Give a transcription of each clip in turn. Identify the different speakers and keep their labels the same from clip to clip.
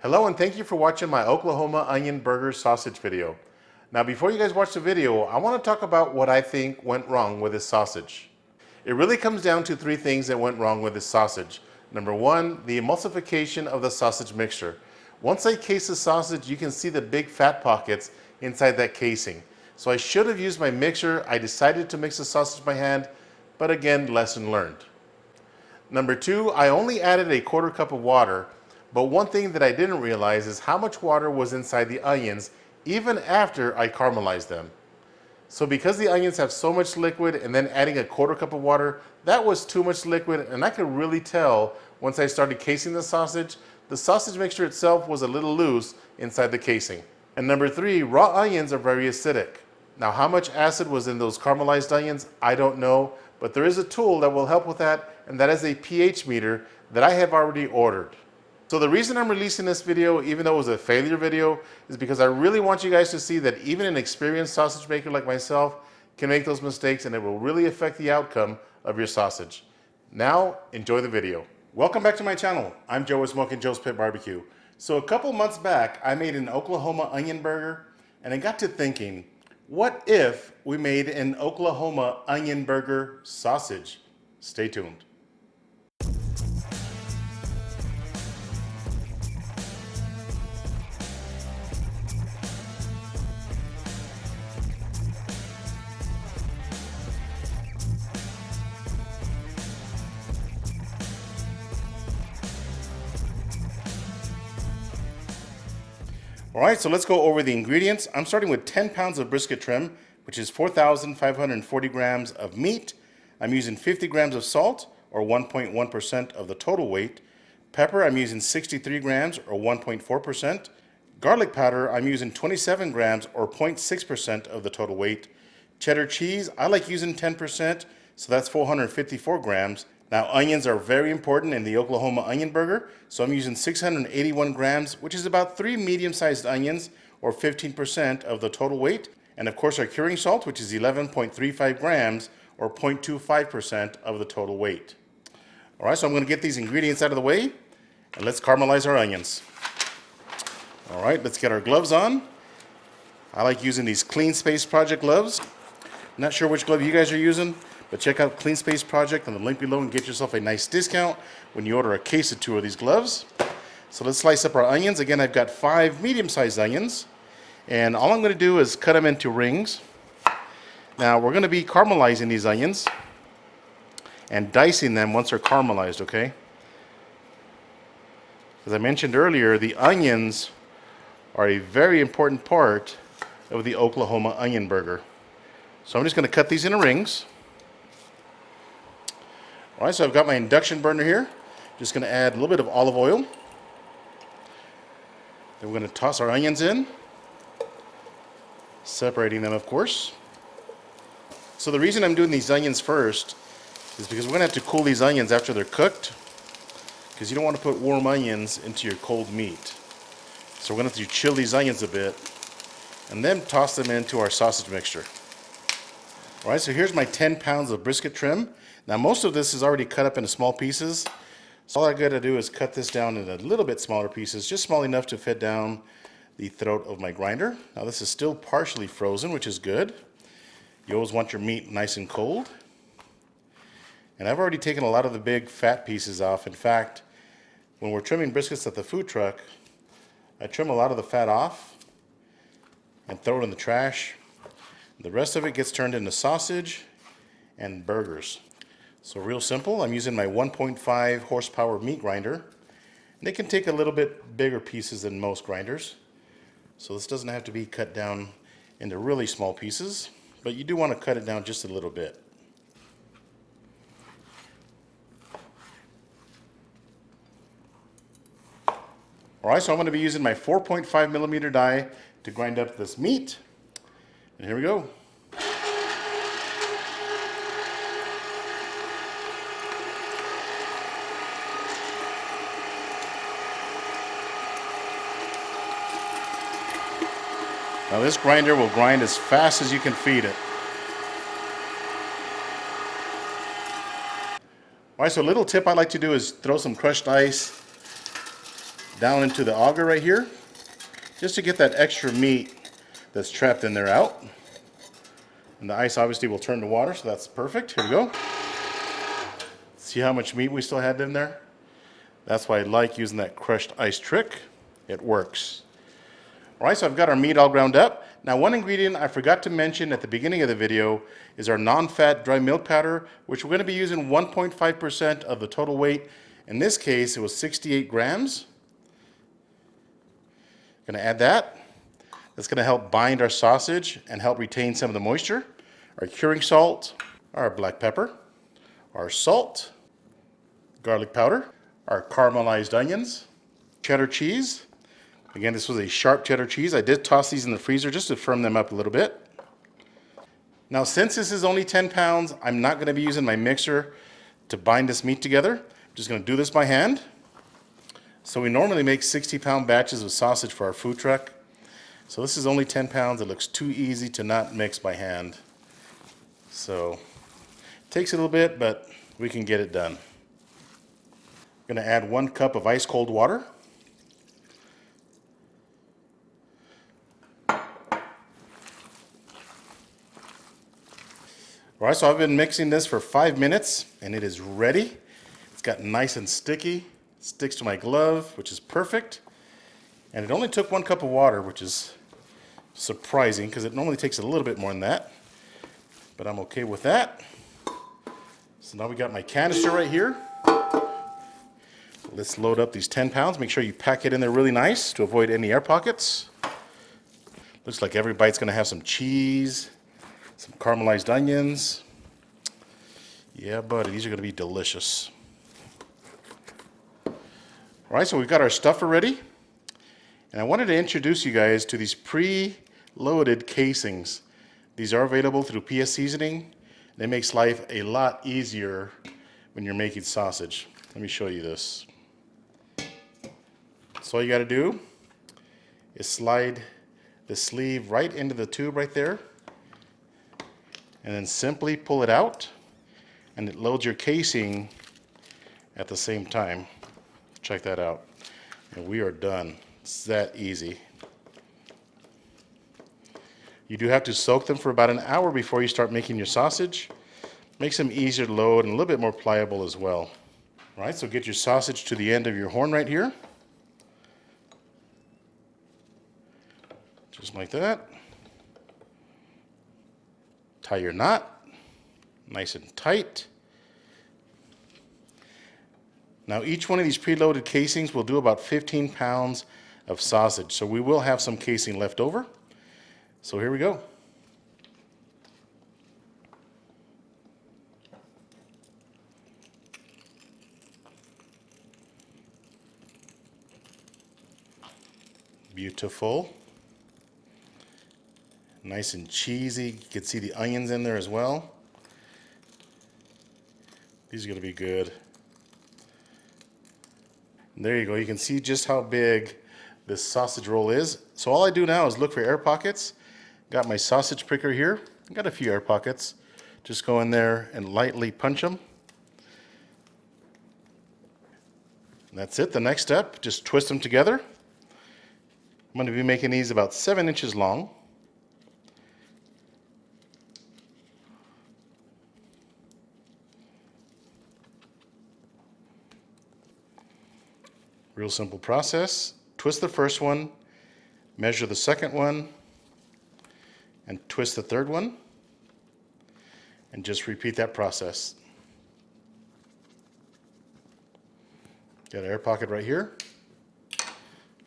Speaker 1: Hello and thank you for watching my Oklahoma onion burger sausage video. Now before you guys watch the video, I want to talk about what I think went wrong with this sausage. It really comes down to three things that went wrong with this sausage. Number one, the emulsification of the sausage mixture. Once I case the sausage, you can see the big fat pockets inside that casing. So I should have used my mixer. I decided to mix the sausage by hand, but again, lesson learned. Number two, I only added a quarter cup of water, but one thing that I didn't realize is how much water was inside the onions even after I caramelized them. So because the onions have so much liquid and then adding a quarter cup of water, that was too much liquid, and I could really tell once I started casing the sausage mixture itself was a little loose inside the casing. And number three, raw onions are very acidic. Now how much acid was in those caramelized onions, I don't know, but there is a tool that will help with that, and that is a pH meter that I have already ordered. So the reason I'm releasing this video, even though it was a failure video, is because I really want you guys to see that even an experienced sausage maker like myself can make those mistakes, and it will really affect the outcome of your sausage. Now, enjoy the video. Welcome back to my channel. I'm Joe with Smokin Joe's Pit BBQ. So a couple months back, I made an Oklahoma onion burger, and I got to thinking, what if we made an Oklahoma onion burger sausage? Stay tuned. All right, so let's go over the ingredients. I'm starting with 10 pounds of brisket trim, which is 4,540 grams of meat. I'm using 50 grams of salt, or 1.1% of the total weight. Pepper, I'm using 63 grams, or 1.4%. Garlic powder, I'm using 27 grams, or 0.6% of the total weight. Cheddar cheese, I like using 10%, so that's 454 grams. Now, onions are very important in the Oklahoma onion burger, so I'm using 681 grams, which is about 3 medium-sized onions, or 15% of the total weight. And of course, our curing salt, which is 11.35 grams, or 0.25% of the total weight. All right, so I'm going to get these ingredients out of the way, and let's caramelize our onions. All right, let's get our gloves on. I like using these Clean Space Project gloves. I'm not sure which glove you guys are using, but check out Clean Space Project on the link below and get yourself a nice discount when you order a case of 2 of these gloves. So let's slice up our onions. Again, I've got 5 medium-sized onions, and all I'm going to do is cut them into rings. Now we're going to be caramelizing these onions and dicing them once they're caramelized, okay? As I mentioned earlier, the onions are a very important part of the Oklahoma onion burger. So I'm just going to cut these into rings. All right, so I've got my induction burner here. Just going to add a little bit of olive oil. Then we're going to toss our onions in, separating them, of course. So the reason I'm doing these onions first is because we're going to have to cool these onions after they're cooked, because you don't want to put warm onions into your cold meat. So we're going to have to chill these onions a bit and then toss them into our sausage mixture. All right, so here's my 10 pounds of brisket trim. Now most of this is already cut up into small pieces. So all I got to do is cut this down into a little bit smaller pieces, just small enough to fit down the throat of my grinder. Now this is still partially frozen, which is good. You always want your meat nice and cold. And I've already taken a lot of the big fat pieces off. In fact, when we're trimming briskets at the food truck, I trim a lot of the fat off and throw it in the trash. The rest of it gets turned into sausage and burgers. So real simple. I'm using my 1.5 horsepower meat grinder. And it can take a little bit bigger pieces than most grinders. So this doesn't have to be cut down into really small pieces, but you do want to cut it down just a little bit. All right, so I'm going to be using my 4.5 millimeter die to grind up this meat. And here we go. Now this grinder will grind as fast as you can feed it. All right, so a little tip I like to do is throw some crushed ice down into the auger right here, just to get that extra meat that's trapped in there out. And the ice obviously will turn to water, so that's perfect. Here we go. See how much meat we still had in there? That's why I like using that crushed ice trick. It works. All right, so I've got our meat all ground up. Now, one ingredient I forgot to mention at the beginning of the video is our non-fat dry milk powder, which we're going to be using 1.5% of the total weight. In this case, it was 68 grams. Going to add that. That's going to help bind our sausage and help retain some of the moisture. Our curing salt, our black pepper, our salt, garlic powder, our caramelized onions, cheddar cheese. Again, this was a sharp cheddar cheese. I did toss these in the freezer just to firm them up a little bit. Now, since this is only 10 pounds, I'm not going to be using my mixer to bind this meat together. I'm just going to do this by hand. So we normally make 60-pound batches of sausage for our food truck. So this is only 10 pounds. It looks too easy to not mix by hand. So it takes a little bit, but we can get it done. I'm going to add 1 cup of ice cold water. All right, so I've been mixing this for 5 minutes and it is ready. It's got nice and sticky. It sticks to my glove, which is perfect. And it only took 1 cup of water, which is surprising because it normally takes a little bit more than that. But I'm okay with that. So now we got my canister right here. Let's load up these 10 pounds. Make sure you pack it in there really nice to avoid any air pockets. Looks like every bite's gonna have some cheese, some caramelized onions. Yeah, buddy, these are gonna be delicious. All right, so we've got our stuffer ready. And I wanted to introduce you guys to these pre-loaded casings. These are available through PS Seasoning. It makes life a lot easier when you're making sausage. Let me show you this. So all you gotta do is slide the sleeve right into the tube right there, and then simply pull it out, and it loads your casing at the same time. Check that out. And we are done. It's that easy. You do have to soak them for about an hour before you start making your sausage. Makes them easier to load and a little bit more pliable as well. All right, so get your sausage to the end of your horn right here. Just like that. Tie your knot, nice and tight. Now each one of these preloaded casings will do about 15 pounds of sausage, so we will have some casing left over. So here we go. Beautiful. Nice and cheesy. You can see the onions in there as well. These are going to be good. And there you go. You can see just how big this sausage roll is. So all I do now is look for air pockets. Got my sausage picker here. Got a few air pockets. Just go in there and lightly punch them. And that's it. The next step, just twist them together. I'm going to be making these about 7 inches long. Real simple process. Twist the first one, measure the second one, and twist the third one, and just repeat that process. Got an air pocket right here.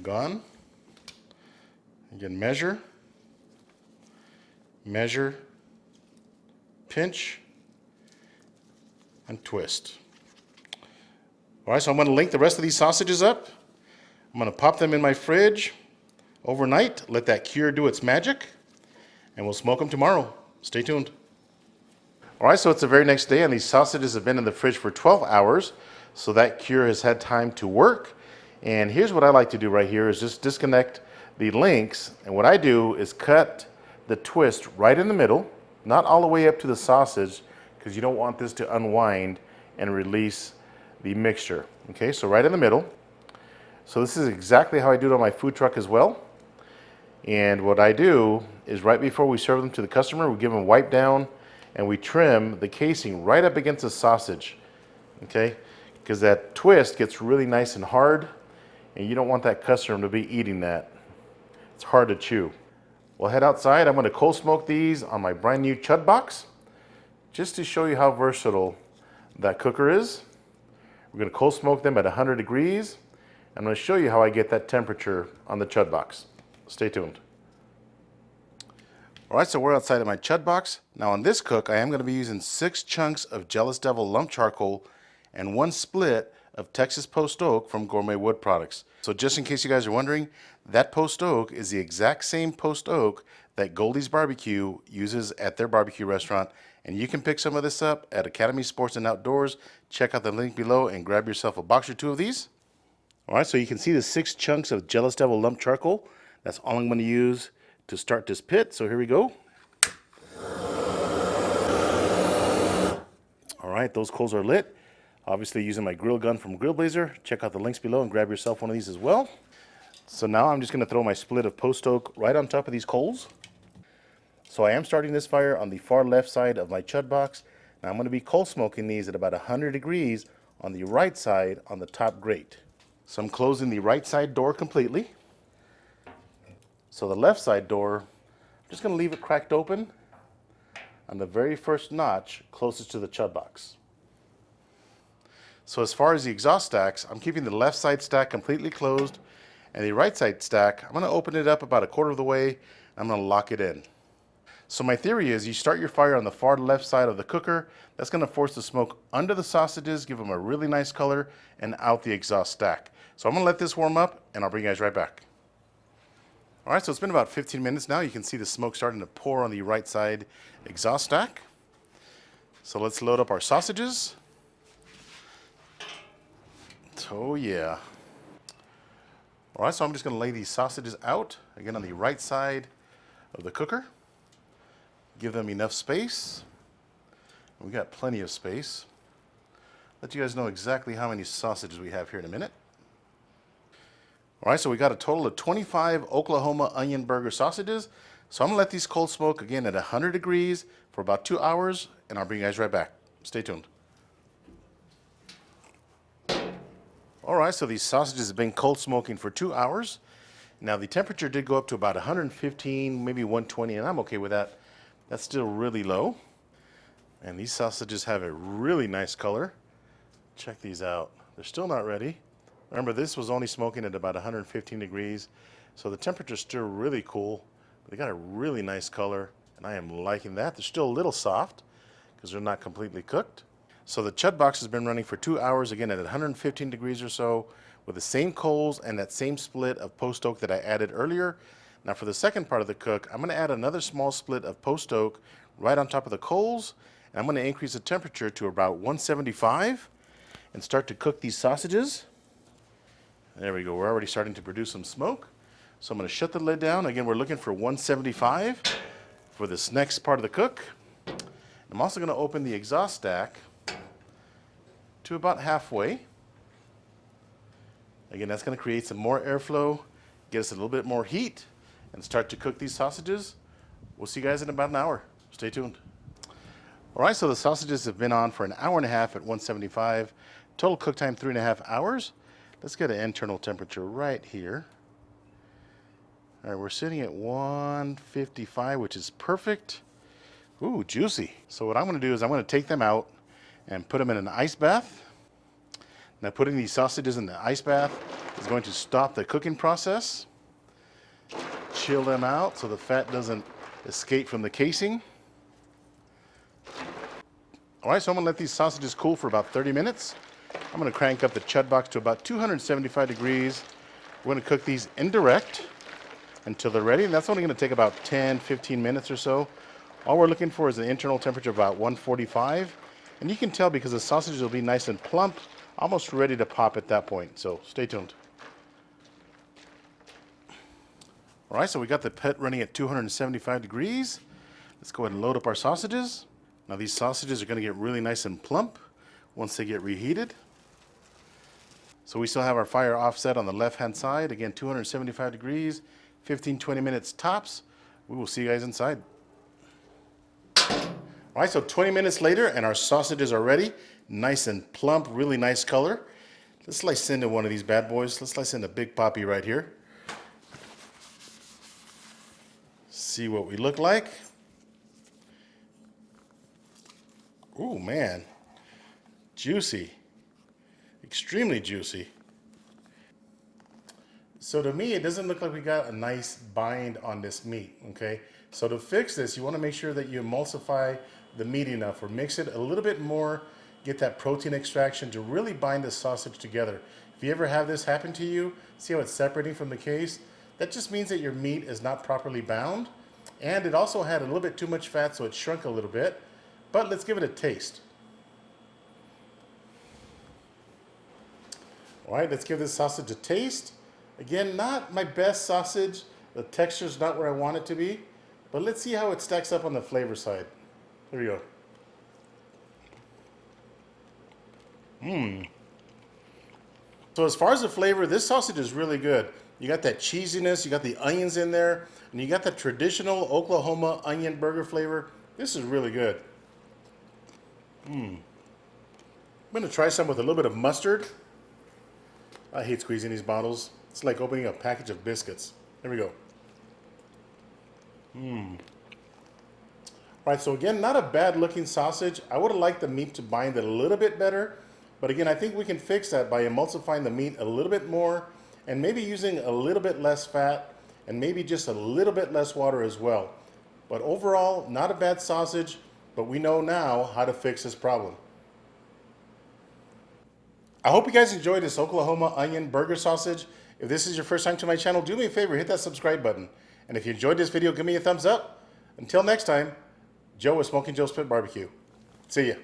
Speaker 1: Gone. Again, measure, measure, pinch, and twist. All right, so I'm going to link the rest of these sausages up. I'm going to pop them in my fridge overnight, let that cure do its magic, and we'll smoke them tomorrow. Stay tuned. All right, so it's the very next day, and these sausages have been in the fridge for 12 hours, so that cure has had time to work. And here's what I like to do right here is just disconnect the links, and what I do is cut the twist right in the middle, not all the way up to the sausage, because you don't want this to unwind and release the mixture. Okay, so right in the middle. So this is exactly how I do it on my food truck as well. And what I do is right before we serve them to the customer, we give them a wipe down and we trim the casing right up against the sausage, okay? Because that twist gets really nice and hard and you don't want that customer to be eating that. It's hard to chew. We'll head outside. I'm going to cold smoke these on my brand new Chud box just to show you how versatile that cooker is. We're going to cold smoke them at 100 degrees. I'm going to show you how I get that temperature on the Chud box. Stay tuned. All right, so we're outside of my Chud box. Now on this cook, I am going to be using 6 chunks of Jealous Devil lump charcoal and 1 split of Texas Post Oak from Gourmet Wood Products. So just in case you guys are wondering, that Post Oak is the exact same Post Oak that Goldie's Barbecue uses at their barbecue restaurant. And you can pick some of this up at Academy Sports and Outdoors. Check out the link below and grab yourself a box or 2 of these. All right, so you can see the 6 chunks of Jealous Devil lump charcoal. That's all I'm going to use to start this pit. So here we go. All right, those coals are lit. Obviously using my grill gun from Grill Blazer. Check out the links below and grab yourself one of these as well. So now I'm just going to throw my split of Post Oak right on top of these coals. So I am starting this fire on the far left side of my Chud box. Now I'm going to be cold smoking these at about 100 degrees on the right side on the top grate. So I'm closing the right side door completely. So the left side door, I'm just going to leave it cracked open on the very first notch closest to the Chud box. So as far as the exhaust stacks, I'm keeping the left side stack completely closed, and the right side stack, I'm going to open it up about a quarter of the way, and I'm going to lock it in. So my theory is you start your fire on the far left side of the cooker. That's going to force the smoke under the sausages, give them a really nice color, and out the exhaust stack. So I'm going to let this warm up, and I'll bring you guys right back. All right, so it's been about 15 minutes now. You can see the smoke starting to pour on the right side exhaust stack. So let's load up our sausages. Oh yeah. All right, so I'm just going to lay these sausages out, again on the right side of the cooker. Give them enough space. We got plenty of space. Let you guys know exactly how many sausages we have here in a minute. All right, so we got a total of 25 Oklahoma onion burger sausages. So I'm going to let these cold smoke again at 100 degrees for about 2 hours, and I'll bring you guys right back. Stay tuned. All right, so these sausages have been cold smoking for 2 hours. Now the temperature did go up to about 115, maybe 120, and I'm okay with that. That's still really low. And these sausages have a really nice color. Check these out. They're still not ready. Remember, this was only smoking at about 115 degrees, so the temperature's still really cool. They got a really nice color, and I am liking that. They're still a little soft because they're not completely cooked. So the Chud box has been running for 2 hours, again at 115 degrees or so, with the same coals and that same split of Post Oak that I added earlier. Now for the second part of the cook, I'm going to add another small split of Post Oak right on top of the coals, and I'm going to increase the temperature to about 175 and start to cook these sausages. There we go, we're already starting to produce some smoke. So I'm going to shut the lid down. Again, we're looking for 175 for this next part of the cook. I'm also going to open the exhaust stack to about halfway. Again, that's going to create some more airflow, get us a little bit more heat, and start to cook these sausages. We'll see you guys in about an hour. Stay tuned. All right, so the sausages have been on for an hour and a half at 175. Total cook time 3.5 hours. Let's get an internal temperature right here. All right, we're sitting at 155, which is perfect. Ooh, juicy. So what I'm going to do is I'm going to take them out and put them in an ice bath. Now putting these sausages in the ice bath is going to stop the cooking process. Chill them out so the fat doesn't escape from the casing. All right, so I'm going to let these sausages cool for about 30 minutes. I'm going to crank up the Chud box to about 275 degrees. We're going to cook these indirect until they're ready, and that's only going to take about 10-15 minutes or so. All we're looking for is an internal temperature of about 145, and you can tell because the sausages will be nice and plump, almost ready to pop at that point, so stay tuned. All right, so we got the pit running at 275 degrees. Let's go ahead and load up our sausages. Now these sausages are going to get really nice and plump once they get reheated. So we still have our fire offset on the left-hand side. Again, 275 degrees, 15, 20 minutes tops. We will see you guys inside. All right, so 20 minutes later and our sausages are ready. Nice and plump, really nice color. Let's slice into one of these bad boys. Let's slice into Big Papi right here. See what we look like. Ooh, man. Juicy. Extremely juicy. So to me, it doesn't look like we got a nice bind on this meat, okay? So to fix this, you want to make sure that you emulsify the meat enough or mix it a little bit more, get that protein extraction to really bind the sausage together. If you ever have this happen to you, see how it's separating from the case? That just means that your meat is not properly bound, and it also had a little bit too much fat, so it shrunk a little bit. But let's give it a taste. All right, let's give this sausage a taste. Again, not my best sausage. The texture's not where I want it to be, but let's see how it stacks up on the flavor side. Here we go. So as far as the flavor, this sausage is really good. You got that cheesiness, you got the onions in there, and you got that traditional Oklahoma onion burger flavor. This is really good. I'm gonna try some with a little bit of mustard. I hate squeezing these bottles. It's like opening a package of biscuits. There we go. All right, so again, not a bad looking sausage. I would have liked the meat to bind it a little bit better, but again, I think we can fix that by emulsifying the meat a little bit more and maybe using a little bit less fat and maybe just a little bit less water as well. But overall, not a bad sausage, but we know now how to fix this problem. I hope you guys enjoyed this Oklahoma onion burger sausage. If this is your first time to my channel, do me a favor, hit that subscribe button. And if you enjoyed this video, give me a thumbs up. Until next time, Joe with Smokin Joe Spit BBQ. See ya.